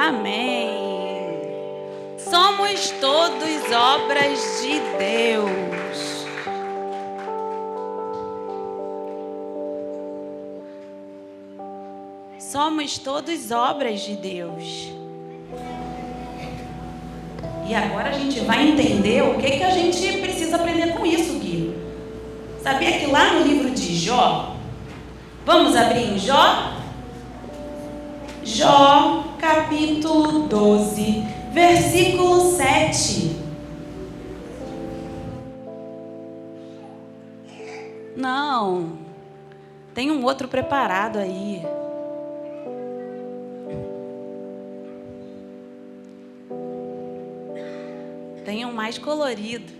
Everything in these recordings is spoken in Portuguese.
Amém. Somos todos obras de Deus. Somos todos obras de Deus. E agora a gente vai entender o que a gente precisa aprender com isso, Gui. Sabia que lá no livro de Jó, vamos abrir em Jó? Jó, capítulo 12, versículo 7. Não, tem um outro preparado aí. Tem um mais colorido.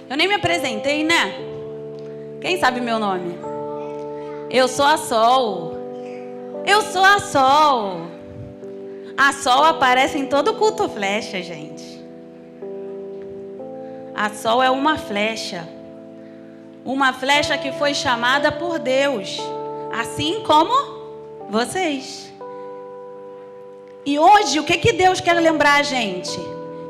Eu nem me apresentei, né? Quem sabe meu nome? Eu sou a Sol. Eu sou a Sol. A Sol aparece em todo culto flecha, gente. A Sol é uma flecha. Uma flecha que foi chamada por Deus. Assim como vocês. E hoje, o que Deus quer lembrar a gente?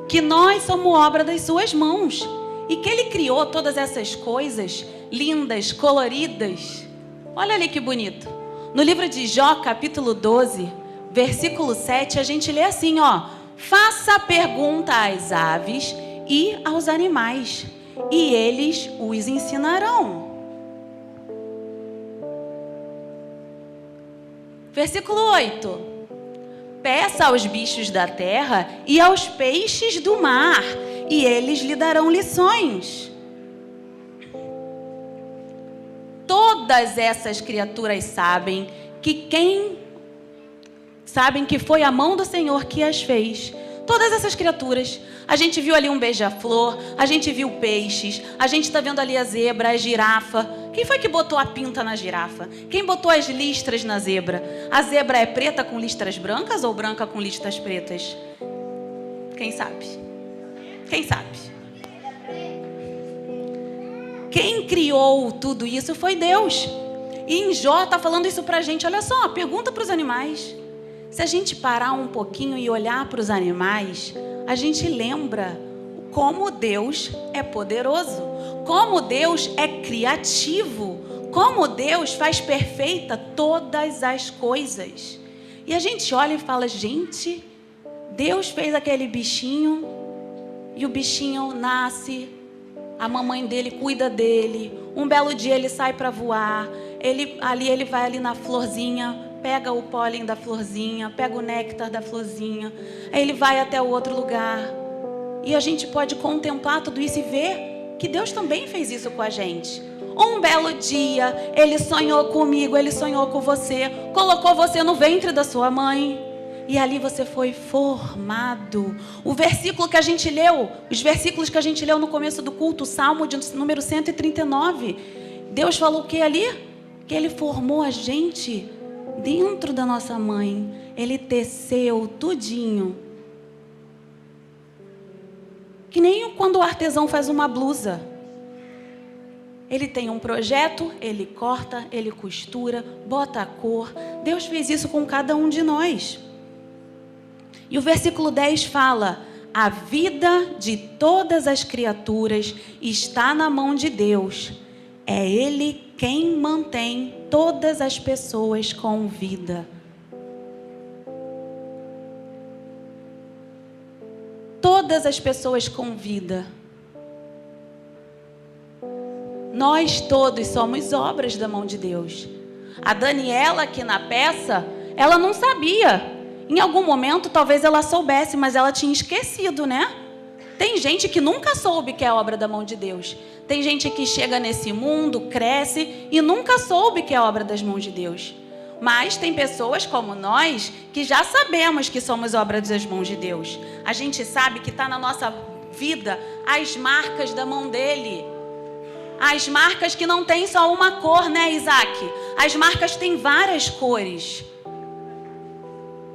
Que nós somos obra das suas mãos. E que Ele criou todas essas coisas lindas, coloridas. Olha ali que bonito. No livro de Jó, capítulo 12, versículo 7, a gente lê assim, ó. Faça pergunta às aves e aos animais, e eles os ensinarão. Versículo 8. Peça aos bichos da terra e aos peixes do mar, e eles lhe darão lições. Todas essas criaturas sabem que foi a mão do Senhor que as fez. Todas essas criaturas. A gente viu ali um beija-flor, a gente viu peixes, a gente está vendo ali a zebra, a girafa. Quem foi que botou a pinta na girafa? Quem botou as listras na zebra? A zebra é preta com listras brancas ou branca com listras pretas? Quem sabe? Quem sabe? Quem criou tudo isso foi Deus. E em Jó está falando isso para a gente. Olha só, pergunta para os animais. Se a gente parar um pouquinho e olhar para os animais, a gente lembra como Deus é poderoso, como Deus é criativo, como Deus faz perfeita todas as coisas. E a gente olha e fala, gente, Deus fez aquele bichinho e o bichinho nasce, a mamãe dele cuida dele, um belo dia ele sai para voar, ele vai ali na florzinha, pega o pólen da florzinha, pega o néctar da florzinha, aí ele vai até o outro lugar. E a gente pode contemplar tudo isso e ver que Deus também fez isso com a gente. Um belo dia, Ele sonhou comigo, Ele sonhou com você, colocou você no ventre da sua mãe. E ali você foi formado. O versículo que a gente leu, os versículos que a gente leu no começo do culto, o Salmo de número 139. Deus falou o que ali? Que Ele formou a gente dentro da nossa mãe. Ele teceu tudinho. Que nem quando o artesão faz uma blusa. Ele tem um projeto, ele corta, ele costura, bota a cor. Deus fez isso com cada um de nós. E o versículo 10 fala: a vida de todas as criaturas está na mão de Deus. É Ele quem mantém todas as pessoas com vida. Todas as pessoas com vida. Nós todos somos obras da mão de Deus. A Daniela aqui na peça, ela não sabia. Em algum momento talvez ela soubesse, mas ela tinha esquecido, né? Tem gente que nunca soube que é obra da mão de Deus. Tem gente que chega nesse mundo, cresce e nunca soube que é obra das mãos de Deus. Mas tem pessoas como nós que já sabemos que somos obra das mãos de Deus. A gente sabe que está na nossa vida as marcas da mão dele. As marcas que não tem só uma cor, né, Isaac? As marcas têm várias cores.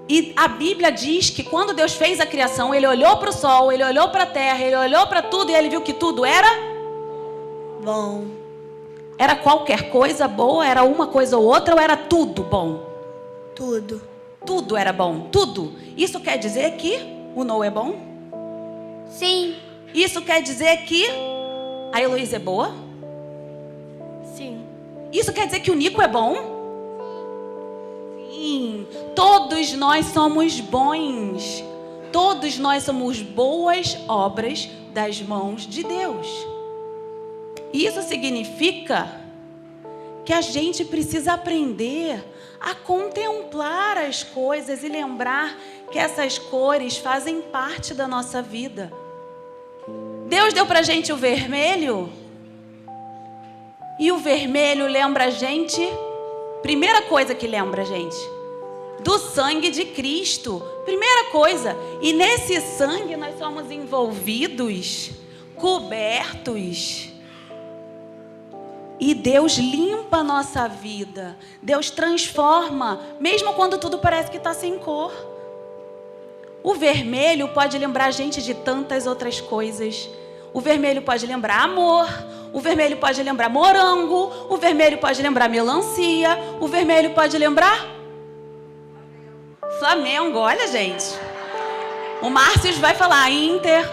E a Bíblia diz que quando Deus fez a criação, Ele olhou para o sol, Ele olhou para a terra, Ele olhou para tudo e Ele viu que tudo era bom. Era qualquer coisa boa, era uma coisa ou outra, ou era tudo bom? Tudo. Tudo era bom, tudo. Isso quer dizer que o Noah é bom? Sim. Isso quer dizer que a Heloísa é boa? Sim. Isso quer dizer que o Nico é bom? Sim. Todos nós somos bons. Todos nós somos boas obras das mãos de Deus. Isso significa que a gente precisa aprender a contemplar as coisas e lembrar que essas cores fazem parte da nossa vida. Deus deu pra gente o vermelho. E o vermelho lembra a gente, primeira coisa que lembra a gente, do sangue de Cristo. Primeira coisa. E nesse sangue nós somos envolvidos, cobertos. E Deus limpa a nossa vida. Deus transforma, mesmo quando tudo parece que está sem cor. O vermelho pode lembrar a gente de tantas outras coisas. O vermelho pode lembrar amor. O vermelho pode lembrar morango. O vermelho pode lembrar melancia. O vermelho pode lembrar Flamengo. Olha, gente. O Márcio vai falar Inter.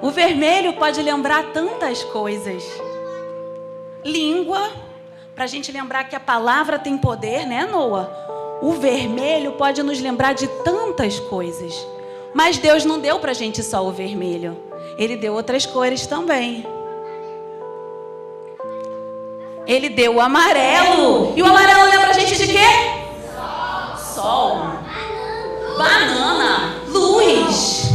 O vermelho pode lembrar tantas coisas. Língua, para a gente lembrar que a palavra tem poder, né, Noah? O vermelho pode nos lembrar de tantas coisas. Mas Deus não deu para a gente só o vermelho. Ele deu outras cores também. Ele deu o amarelo. E o amarelo lembra a gente de quê? Sol. Banana. Luz.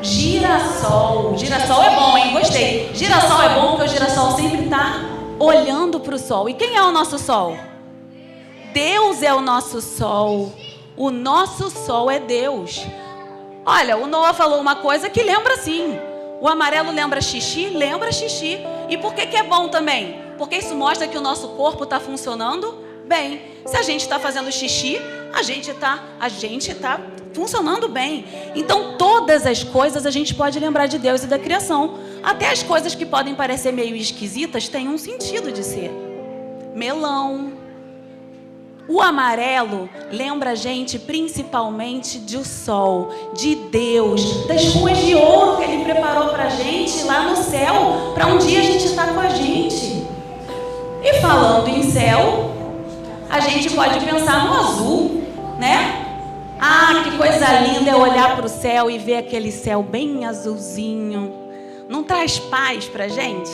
Girassol. Girassol é bom, hein? Gostei. Girassol é bom porque o girassol sempre está olhando para o sol. E quem é o nosso sol? Deus é o nosso sol. O nosso sol é Deus. Olha, o Noah falou uma coisa que lembra sim. O amarelo lembra xixi? Lembra xixi. E por que é bom também? Porque isso mostra que o nosso corpo está funcionando bem. Se a gente está fazendo xixi, a gente está funcionando bem. Então todas as coisas a gente pode lembrar de Deus e da criação. Até as coisas que podem parecer meio esquisitas têm um sentido de ser. Melão. O amarelo lembra a gente principalmente do sol, de Deus, das ruas de ouro que Ele preparou para a gente lá no céu, para um dia a gente estar com a gente. E falando em céu, a gente pode pensar no azul, né? Ah, que coisa linda é olhar para o céu e ver aquele céu bem azulzinho. Não traz paz para a gente?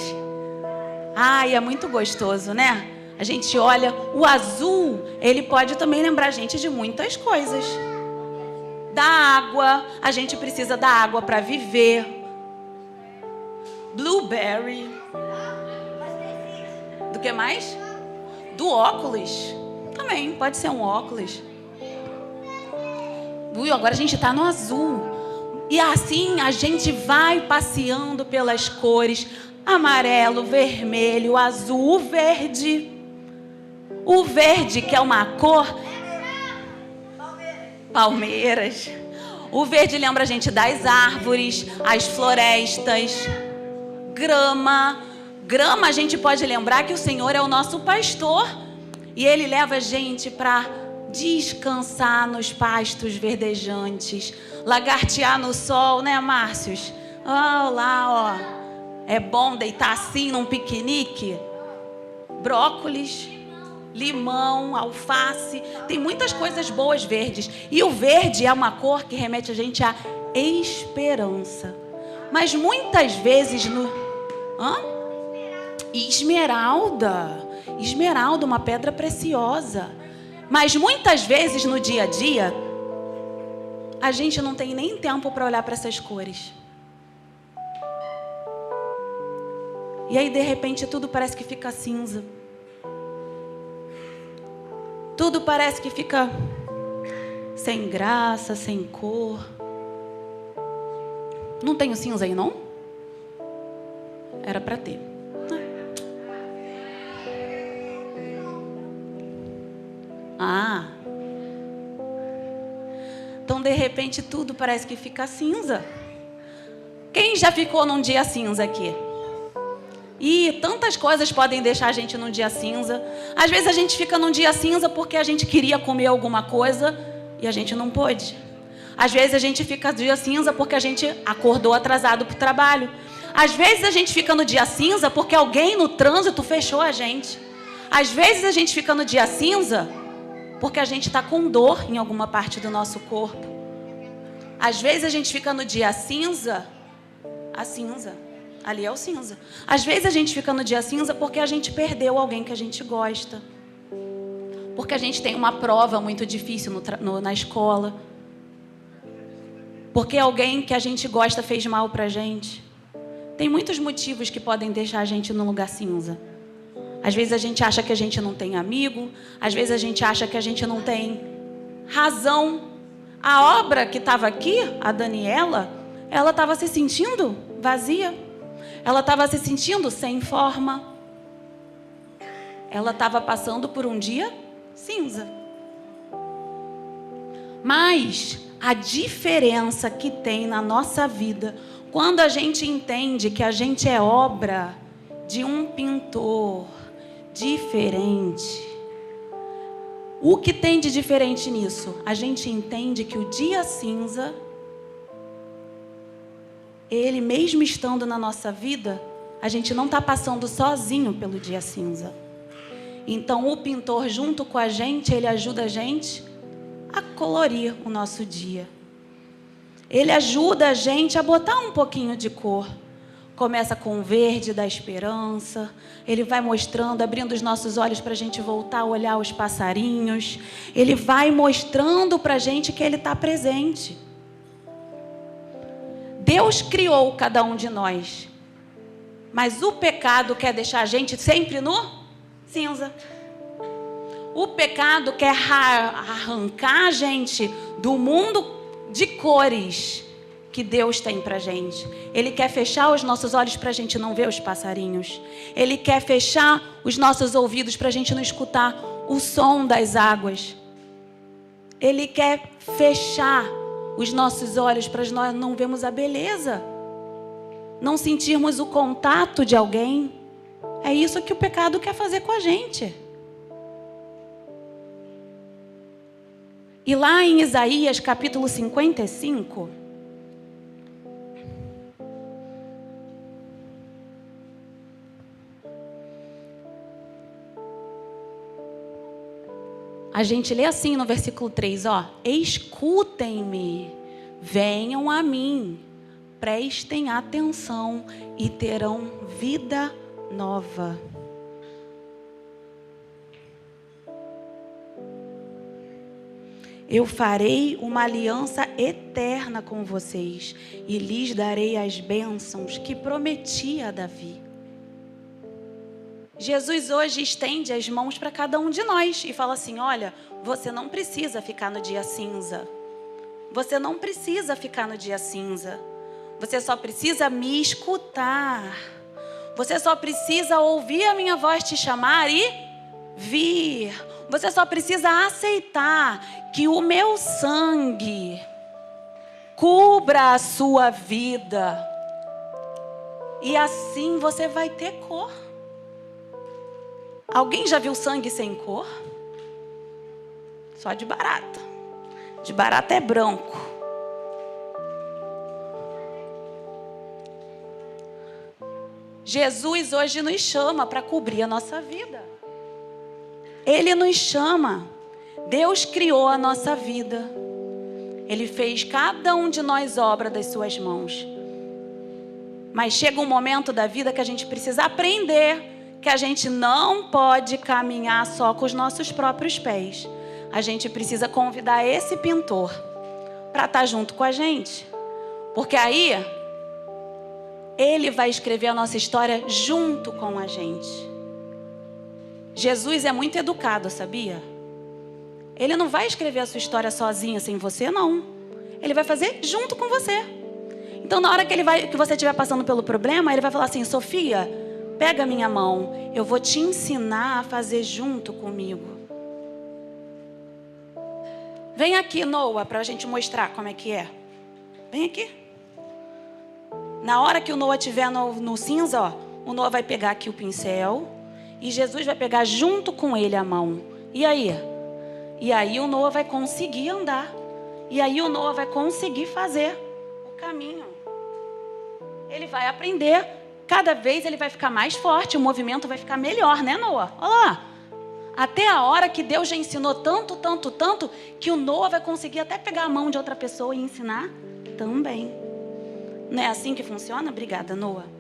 Ai, é muito gostoso, né? A gente olha, o azul, ele pode também lembrar a gente de muitas coisas. Da água, a gente precisa da água para viver. Blueberry. Do que mais? Do óculos. Também, pode ser um óculos. Agora a gente está no azul. E assim a gente vai passeando pelas cores. Amarelo, vermelho, azul, o verde. O verde, que é uma cor... Palmeiras. O verde lembra a gente das árvores, as florestas. Grama. Grama a gente pode lembrar que o Senhor é o nosso pastor. E Ele leva a gente para descansar nos pastos verdejantes. Lagartear no sol, né, Márcios? Oh, lá, ó. É bom deitar assim num piquenique. Brócolis. Limão, alface, tem muitas coisas boas verdes. E o verde é uma cor que remete a gente à esperança. Mas muitas vezes no... Esmeralda. Esmeralda, uma pedra preciosa. Mas muitas vezes no dia a dia, a gente não tem nem tempo para olhar para essas cores. E aí, de repente, tudo parece que fica cinza. Tudo parece que fica sem graça, sem cor. Não tem o cinza aí, não? Era para ter. Então, de repente, tudo parece que fica cinza. Quem já ficou num dia cinza aqui? E tantas coisas podem deixar a gente num dia cinza. Às vezes a gente fica num dia cinza porque a gente queria comer alguma coisa e a gente não pôde. Às vezes a gente fica no dia cinza porque a gente acordou atrasado para o trabalho. Às vezes a gente fica no dia cinza porque alguém no trânsito fechou a gente. Às vezes a gente fica no dia cinza porque a gente está com dor em alguma parte do nosso corpo. Às vezes a gente fica no dia cinza, ali é o cinza. Às vezes a gente fica no dia cinza porque a gente perdeu alguém que a gente gosta. Porque a gente tem uma prova muito difícil na escola. Porque alguém que a gente gosta fez mal pra gente. Tem muitos motivos que podem deixar a gente num lugar cinza. Às vezes a gente acha que a gente não tem amigo. Às vezes a gente acha que a gente não tem razão. A obra que estava aqui, a Daniela, ela estava se sentindo vazia. Ela estava se sentindo sem forma. Ela estava passando por um dia cinza. Mas a diferença que tem na nossa vida, quando a gente entende que a gente é obra de um pintor diferente. O que tem de diferente nisso? A gente entende que o dia cinza, ele mesmo estando na nossa vida, a gente não está passando sozinho pelo dia cinza. Então o pintor junto com a gente, ele ajuda a gente a colorir o nosso dia. Ele ajuda a gente a botar um pouquinho de cor. Começa com o verde da esperança. Ele vai mostrando, abrindo os nossos olhos para a gente voltar a olhar os passarinhos. Ele vai mostrando para a gente que ele está presente. Deus criou cada um de nós. Mas o pecado quer deixar a gente sempre no cinza. O pecado quer arrancar a gente do mundo de cores que Deus tem pra gente. Ele quer fechar os nossos olhos pra gente não ver os passarinhos. Ele quer fechar os nossos ouvidos pra gente não escutar o som das águas. Ele quer fechar os nossos olhos para nós não vermos a beleza, não sentirmos o contato de alguém. É isso que o pecado quer fazer com a gente. E lá em Isaías capítulo 55, a gente lê assim no versículo 3, ó. Escutem-me, venham a mim, prestem atenção e terão vida nova. Eu farei uma aliança eterna com vocês e lhes darei as bênçãos que prometi a Davi. Jesus hoje estende as mãos para cada um de nós e fala assim, olha, você não precisa ficar no dia cinza. Você não precisa ficar no dia cinza. Você só precisa me escutar. Você só precisa ouvir a minha voz te chamar e vir. Você só precisa aceitar que o meu sangue cubra a sua vida. E assim você vai ter cor. Alguém já viu sangue sem cor? Só de barata. De barata é branco. Jesus hoje nos chama para cobrir a nossa vida. Ele nos chama. Deus criou a nossa vida. Ele fez cada um de nós obra das suas mãos. Mas chega um momento da vida que a gente precisa aprender que a gente não pode caminhar só com os nossos próprios pés. A gente precisa convidar esse pintor para estar junto com a gente. Porque aí ele vai escrever a nossa história junto com a gente. Jesus é muito educado, sabia? Ele não vai escrever a sua história sozinho, sem você, não. Ele vai fazer junto com você. Então, na hora que você estiver passando pelo problema, ele vai falar assim, Sofia, pega a minha mão, eu vou te ensinar a fazer junto comigo. Vem aqui, Noah, para a gente mostrar como é que é. Vem aqui. Na hora que o Noah estiver no cinza, ó, o Noah vai pegar aqui o pincel e Jesus vai pegar junto com ele a mão. E aí? E aí o Noah vai conseguir andar. E aí o Noah vai conseguir fazer o caminho. Ele vai aprender. Cada vez ele vai ficar mais forte. O movimento vai ficar melhor, né, Noah? Olha lá. Até a hora que Deus já ensinou tanto, que o Noah vai conseguir até pegar a mão de outra pessoa e ensinar também. Não é assim que funciona? Obrigada, Noah.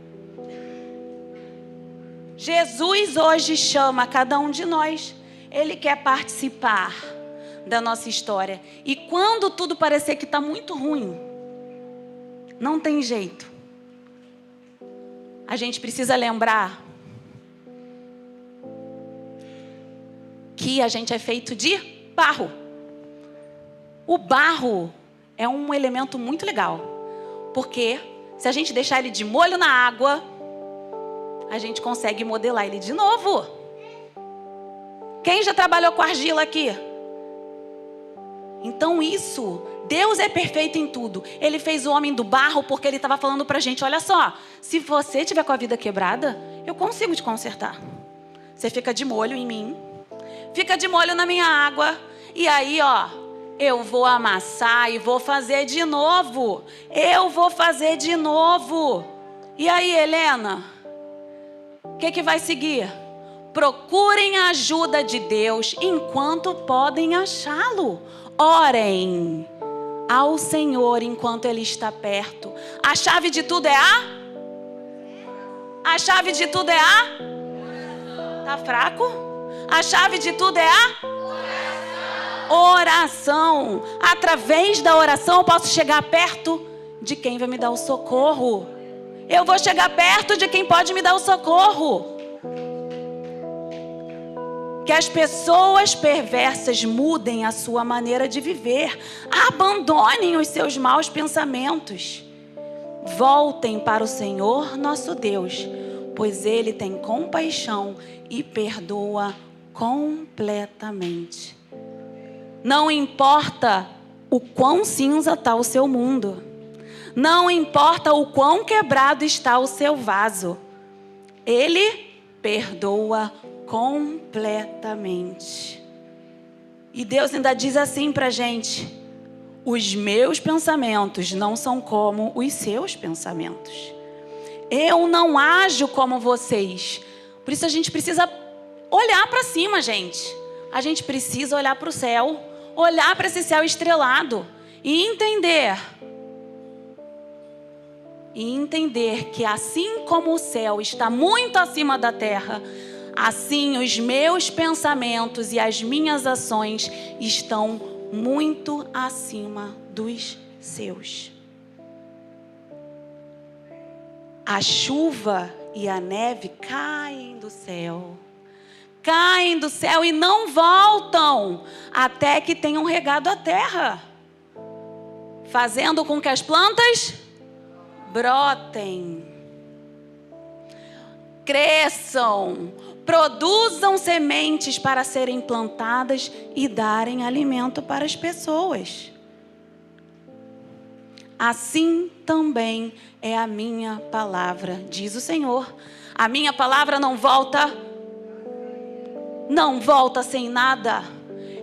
Jesus hoje chama cada um de nós. Ele quer participar da nossa história. E quando tudo parecer que está muito ruim, não tem jeito, a gente precisa lembrar que a gente é feito de barro. O barro é um elemento muito legal, porque se a gente deixar ele de molho na água, a gente consegue modelar ele de novo. Quem já trabalhou com argila aqui? Então isso, Deus é perfeito em tudo. Ele fez o homem do barro porque ele estava falando pra gente, olha só, se você tiver com a vida quebrada, eu consigo te consertar. Você fica de molho em mim, fica de molho na minha água, e aí, ó, eu vou amassar e vou fazer de novo. Eu vou fazer de novo. E aí, Helena, o que vai seguir? Procurem a ajuda de Deus enquanto podem achá-lo. Orem ao Senhor enquanto Ele está perto. A chave de tudo é a chave de tudo é Tá fraco? A chave de tudo é oração. Através da oração eu posso chegar perto de quem vai me dar o socorro. Eu vou chegar perto de quem pode me dar o socorro. Que as pessoas perversas mudem a sua maneira de viver. Abandonem os seus maus pensamentos. Voltem para o Senhor nosso Deus, pois Ele tem compaixão e perdoa completamente. Não importa o quão cinza está o seu mundo. Não importa o quão quebrado está o seu vaso. Ele perdoa completamente. E Deus ainda diz assim pra gente: os meus pensamentos não são como os seus pensamentos. Eu não ajo como vocês. Por isso a gente precisa olhar para cima, gente. A gente precisa olhar para o céu, olhar para esse céu estrelado e entender que assim como o céu está muito acima da terra, assim os meus pensamentos e as minhas ações estão muito acima dos seus. A chuva e a neve caem do céu e não voltam até que tenham regado a terra, fazendo com que as plantas brotem, cresçam, produzam sementes para serem plantadas e darem alimento para as pessoas. Assim também é a minha palavra, diz o Senhor. A minha palavra não volta sem nada.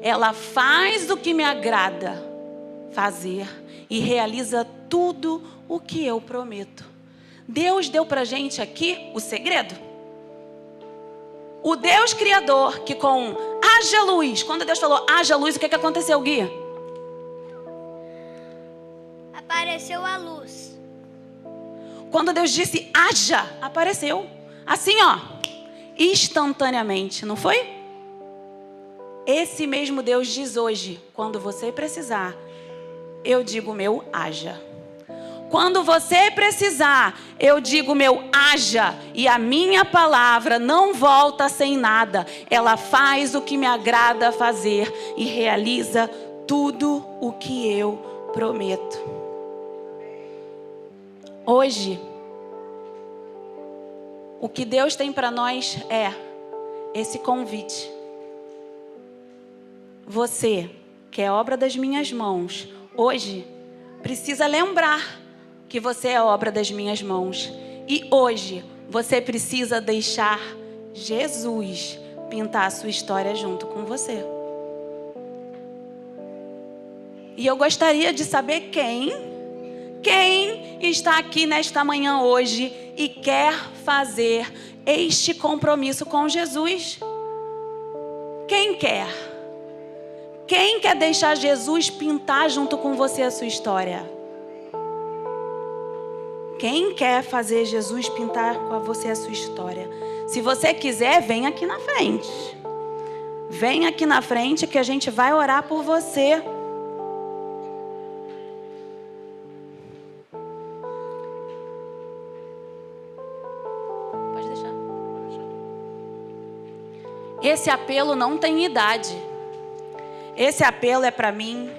Ela faz o que me agrada fazer e realiza tudo o que eu prometo. Deus deu pra gente aqui o segredo. O Deus Criador, que com haja luz, quando Deus falou haja luz, o que aconteceu, Gui? Apareceu a luz. Quando Deus disse haja, apareceu. Assim, ó, instantaneamente, não foi? Esse mesmo Deus diz hoje, quando você precisar, eu digo meu haja. Quando você precisar, eu digo meu haja, e a minha palavra não volta sem nada. Ela faz o que me agrada fazer e realiza tudo o que eu prometo. Hoje, o que Deus tem para nós é esse convite. Você, que é obra das minhas mãos, hoje precisa lembrar que você é obra das minhas mãos. E hoje Você precisa deixar Jesus pintar a sua história junto com você. E eu gostaria de saber quem está aqui nesta manhã hoje e quer fazer este compromisso com Jesus. Quem quer? Quem quer deixar Jesus pintar junto com você a sua história? Quem quer fazer Jesus pintar com você a sua história? Se você quiser, vem aqui na frente. Vem aqui na frente que a gente vai orar por você. Pode deixar. Esse apelo não tem idade. Esse apelo é para mim.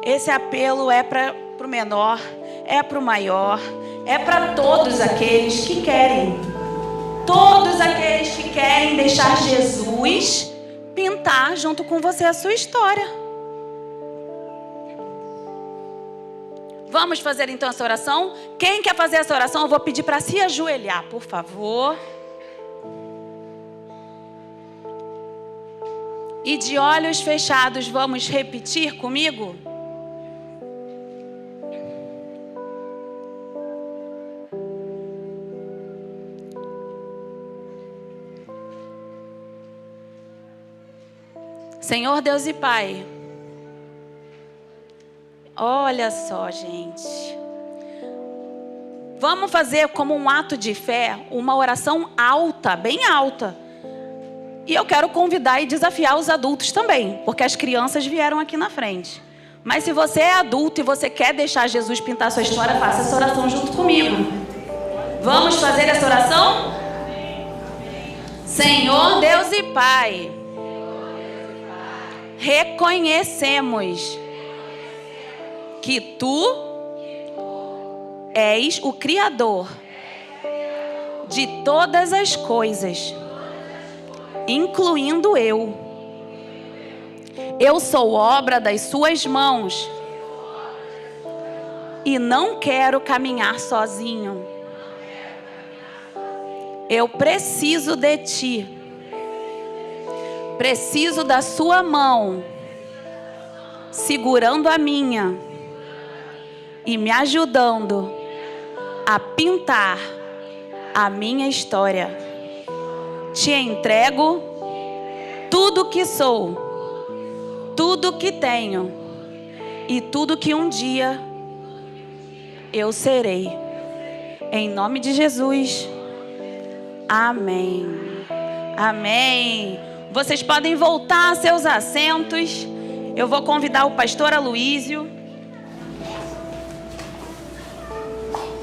Esse apelo é para o menor. É para o maior. É para todos aqueles que querem. Todos aqueles que querem deixar Jesus pintar junto com você a sua história. Vamos fazer então essa oração? Quem quer fazer essa oração, eu vou pedir para se ajoelhar, por favor. E de olhos fechados, vamos repetir comigo? Senhor Deus e Pai, olha só, gente. Vamos fazer como um ato de fé, uma oração alta, bem alta. E eu quero convidar e desafiar os adultos também, porque as crianças vieram aqui na frente. Mas se você é adulto e você quer deixar Jesus pintar sua história, faça essa oração junto comigo. Vamos fazer essa oração? Senhor Deus e Pai, reconhecemos que Tu és o Criador de todas as coisas, incluindo eu. Eu sou obra das Suas mãos e não quero caminhar sozinho. Eu preciso de Ti. Preciso da Sua mão segurando a minha e me ajudando a pintar a minha história. Te entrego tudo que sou, tudo que tenho e tudo que um dia eu serei. Em nome de Jesus. Amém. Amém. Vocês podem voltar a seus assentos. Eu vou convidar o pastor Aloísio.